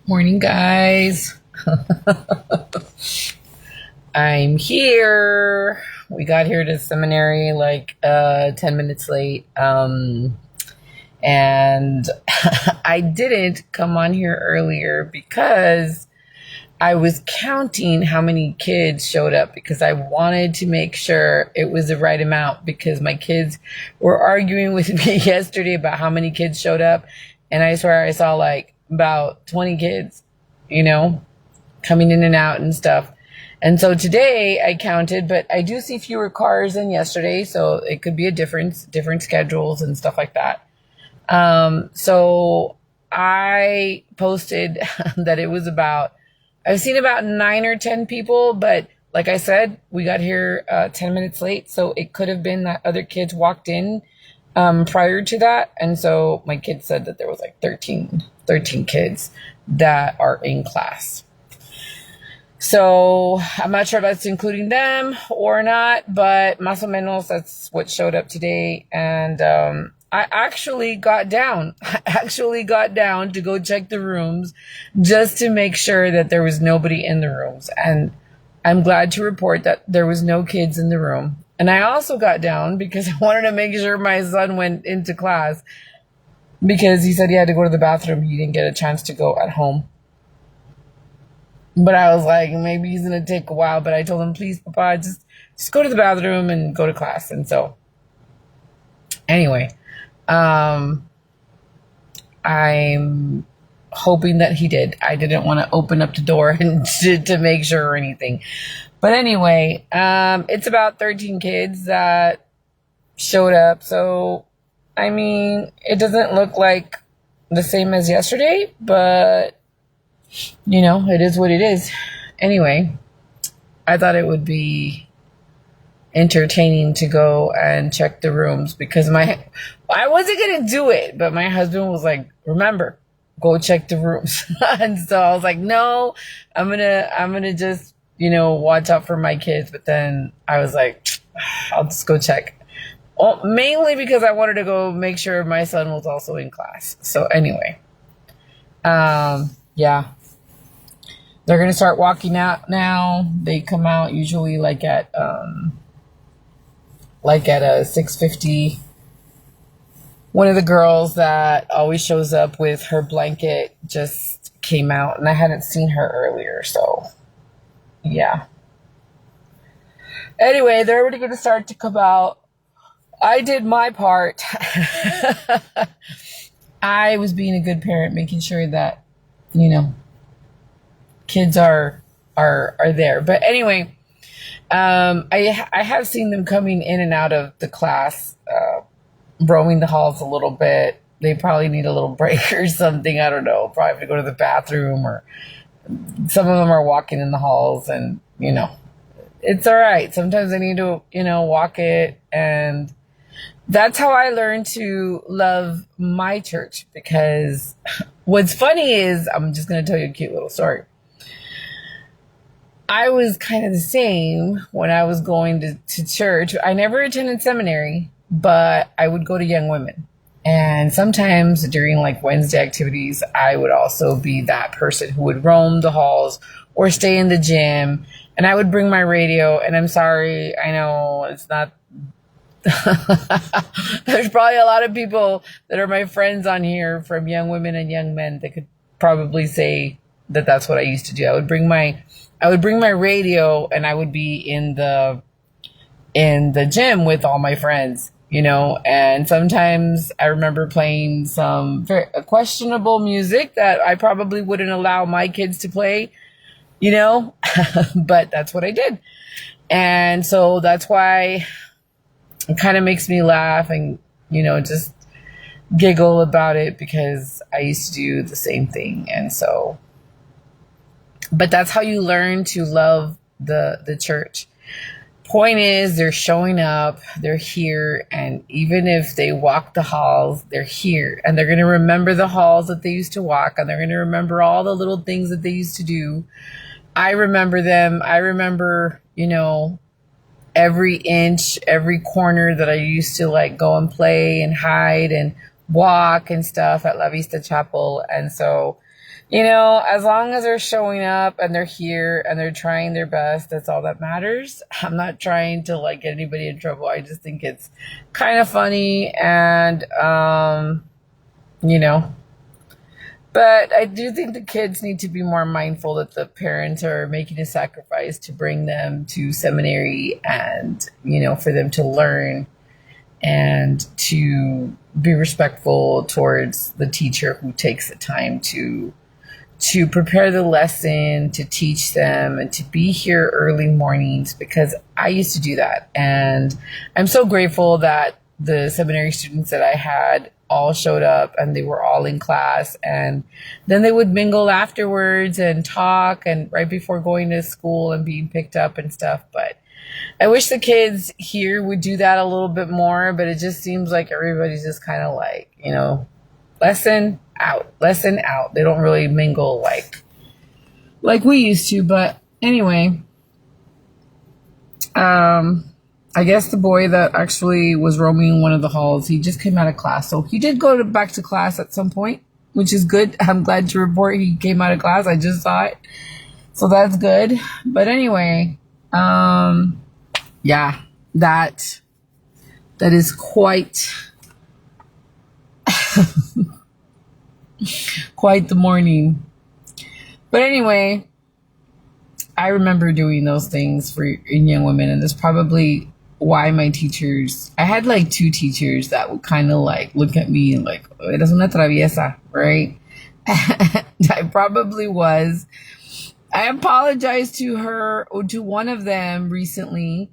Morning, guys. I'm here. We got here to seminary like 10 minutes late. And I didn't come on here earlier because I was counting how many kids showed up because I wanted to make sure it was the right amount because my kids were arguing with me yesterday about how many kids showed up. And I swear I saw like about 20 kids, coming in and out and stuff. And so today I counted, but I do see fewer cars than yesterday. So it could be a different schedules and stuff like that. So I posted that it was I've seen about 9 or 10 people, but like I said, we got here 10 minutes late. So it could have been that other kids walked in prior to that. And so my kids said that there was like 13 kids that are in class. So I'm not sure if that's including them or not, but más o menos that's what showed up today. And I actually got down to go check the rooms just to make sure that there was nobody in the rooms. And I'm glad to report that there was no kids in the room. And I also got down because I wanted to make sure my son went into class because he said he had to go to the bathroom. He didn't get a chance to go at home. But I was like, maybe he's going to take a while. But I told him, please, Papa, just go to the bathroom and go to class. And so anyway, I'm hoping that he did. I didn't want to open up the door and to make sure or anything. But anyway, it's about 13 kids that showed up. So, I mean, it doesn't look like the same as yesterday, but it is what it is. Anyway, I thought it would be entertaining to go and check the rooms because I wasn't going to do it, but my husband was like, remember, go check the rooms. And so I was like, no, I'm going to just, watch out for my kids. But then I was like, I'll just go check. Well, mainly because I wanted to go make sure my son was also in class. So anyway, yeah. They're going to start walking out now. They come out usually like at 6:50. One of the girls that always shows up with her blanket just came out, and I hadn't seen her earlier, so yeah. Anyway, they're already going to start to come out. I did my part. I was being a good parent, making sure that, kids are there. But anyway, I have seen them coming in and out of the class, roaming the halls a little bit. They probably need a little break or something. I don't know. Probably have to go to the bathroom, or some of them are walking in the halls, and it's all right. Sometimes I need to walk it, and that's how I learned to love my church. Because what's funny is, I'm just going to tell you a cute little story. I was kind of the same when I was going to church. I never attended seminary, but I would go to Young Women. And sometimes during like Wednesday activities, I would also be that person who would roam the halls or stay in the gym. And I would bring my radio. And I'm sorry, I know it's not. There's probably a lot of people that are my friends on here from Young Women and Young Men that could probably say that that's what I used to do. I would bring my radio, and I would be in the gym with all my friends, and sometimes I remember playing some very questionable music that I probably wouldn't allow my kids to play, but that's what I did. And so that's why it kind of makes me laugh and, just giggle about it, because I used to do the same thing. And so, but that's how you learn to love the church. Point is, they're showing up, they're here, and even if they walk the halls, they're here, and they're going to remember the halls that they used to walk, and they're going to remember all the little things that they used to do. I remember them. I remember, every inch, every corner that I used to like go and play and hide and walk and stuff at La Vista Chapel. And so As long as they're showing up and they're here and they're trying their best, that's all that matters. I'm not trying to like get anybody in trouble. I just think it's kind of funny and, you know, but I do think the kids need to be more mindful that the parents are making a sacrifice to bring them to seminary and, for them to learn and to be respectful towards the teacher who takes the time to prepare the lesson, to teach them, and to be here early mornings, because I used to do that. And I'm so grateful that the seminary students that I had all showed up and they were all in class, and then they would mingle afterwards and talk and right before going to school and being picked up and stuff. But I wish the kids here would do that a little bit more, but it just seems like everybody's just kind of like, lesson out. They don't really mingle like we used to. But anyway, I guess the boy that actually was roaming one of the halls, he just came out of class. So he did go back to class at some point, which is good. I'm glad to report he came out of class. I just saw it. So that's good. But anyway, yeah, that is quite quite the morning. But anyway, I remember doing those things for young women, and that's probably why my teachers, I had like 2 teachers that would kind of like look at me and like, eres una traviesa, right? I probably was. I apologized to her, or to one of them recently.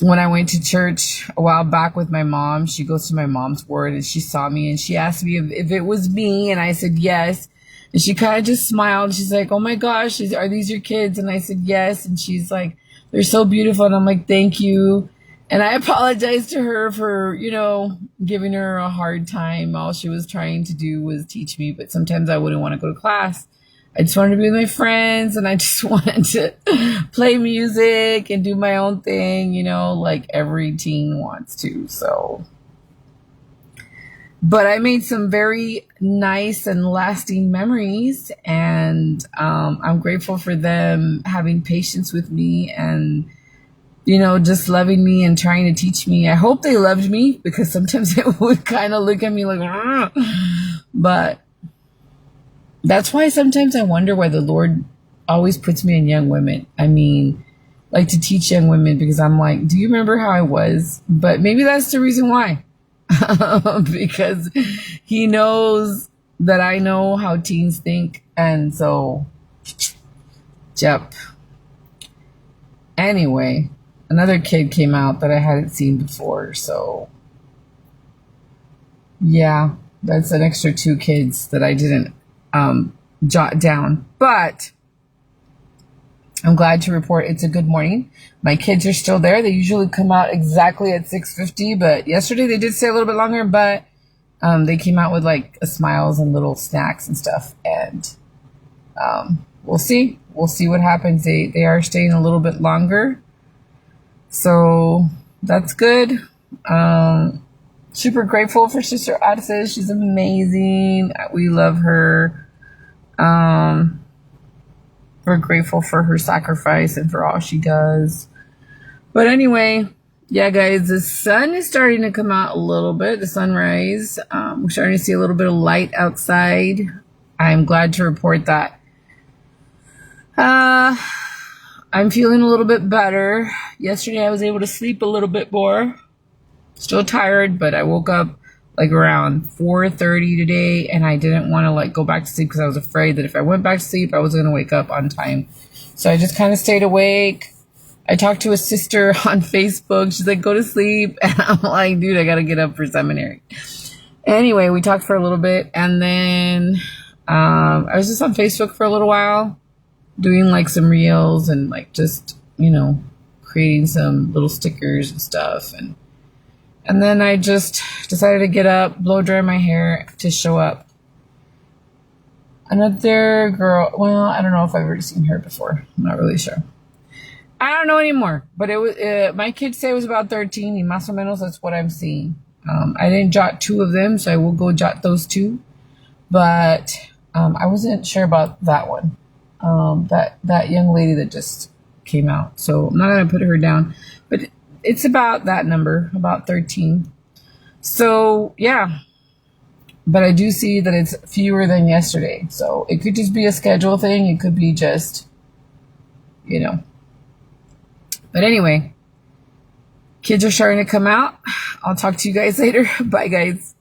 When I went to church a while back with my mom, she goes to my mom's ward and she saw me and she asked me if it was me, and I said yes. And she kind of just smiled. She's like, oh my gosh, are these your kids? And I said yes. And she's like, they're so beautiful. And I'm like, thank you. And I apologized to her for, giving her a hard time. All she was trying to do was teach me, but sometimes I wouldn't want to go to class. I just wanted to be with my friends, and I just wanted to play music and do my own thing, like every teen wants to. So, but I made some very nice and lasting memories, and I'm grateful for them having patience with me and, just loving me and trying to teach me. I hope they loved me, because sometimes they would kind of look at me like, "Argh." But that's why sometimes I wonder why the Lord always puts me in young women. I mean, like to teach young women, because I'm like, do you remember how I was? But maybe that's the reason why. Because he knows that I know how teens think. And so, yep. Anyway, another kid came out that I hadn't seen before. So, yeah, that's an extra 2 kids that I didn't jot down. But I'm glad to report it's a good morning. My kids are still there. They usually come out exactly at 6:50, but yesterday they did stay a little bit longer, but they came out with like smiles and little snacks and stuff. And we'll see. We'll see what happens. They are staying a little bit longer. So that's good. Super grateful for Sister Odyssey. She's amazing. We love her. We're grateful for her sacrifice and for all she does. But anyway, yeah, guys, the sun is starting to come out a little bit, the sunrise. We're starting to see a little bit of light outside. I'm glad to report that. I'm feeling a little bit better. Yesterday I was able to sleep a little bit more. Still tired, but I woke up like around 4:30 today, and I didn't want to like go back to sleep because I was afraid that if I went back to sleep, I was going to wake up on time. So I just kind of stayed awake. I talked to a sister on Facebook. She's like, go to sleep. And I'm like, dude, I got to get up for seminary. Anyway, we talked for a little bit, and then I was just on Facebook for a little while doing like some reels and like just, creating some little stickers and stuff. And then I just decided to get up, blow dry my hair to show up. Another girl, well, I don't know if I've already seen her before. I'm not really sure. I don't know anymore, but it was, my kids say it was about 13, and más o menos that's what I'm seeing. I didn't jot 2 of them, so I will go jot those 2. But I wasn't sure about that one. That young lady that just came out. So I'm not gonna put her down, but it's about that number, about 13. So yeah, but I do see that it's fewer than yesterday. So it could just be a schedule thing. It could be just, you know. But anyway, kids are starting to come out. I'll talk to you guys later. Bye, guys.